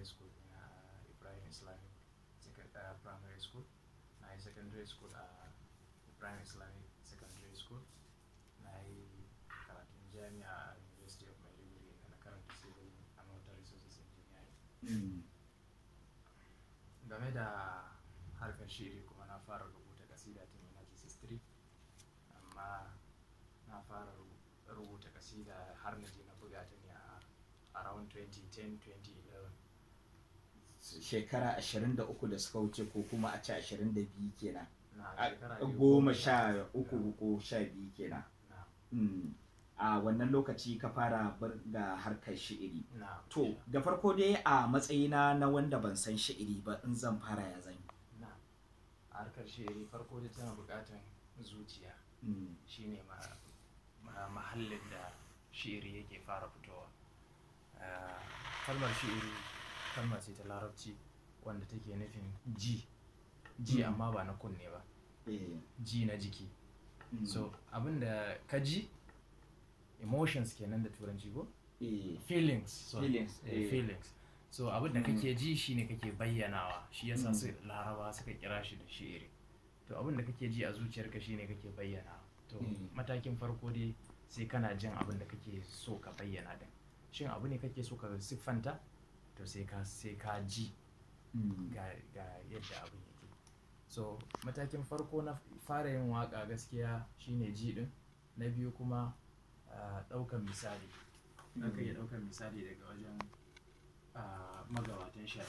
school na Ibrahim Islamic primary school, na yi secondary school a Ibrahim Islamic secondary school, na yi karatun jami'a a University of Maiduguri da na karanta civil and water resources engineering. Game da harkar shiri kuma na fara rubuta kasida tun ina GS3, amma na fara rubuta kasida har na je na buga ta ne a around 2010-2011. Shekara 23 da suka wuce ko kuma a ce 22 kenan. Na shekara 13 ko 12 kenan. A wannan lokaci ka fara ga harkar shi'iri. To da farko dai a matsayina na wanda ban san shi'iri ba, in zan fara ya zan yi. A harkar shi'iri farko dai tana buƙatar zuciya, shine mahallin da shi'iri yake fara fitowa. Kalmar shi'iri kalma ce ta larabci wanda take nufin ji amma ba na kunne ba, ji na jiki. So abinda ka ji, emotions kenan da turanci ko? Feelings. So abinda kake ji shine kake bayyanawa, shi yasa sai Laraba suka kira shi da shi'iri. To abinda kake ji a zuciyarka shine kake bayyanawa. To matakin farko dai sai kana jin abinda kake so ka bayyana din. Shin abu ne kake so ka siffanta? To sai ka ji ga yadda abin yake. So matakin farko na fara yin waka gaskiya shine ji din. Na biyu kuma ɗaukan misali. Aka iya ɗaukan misali daga wajen magabatan shari'a.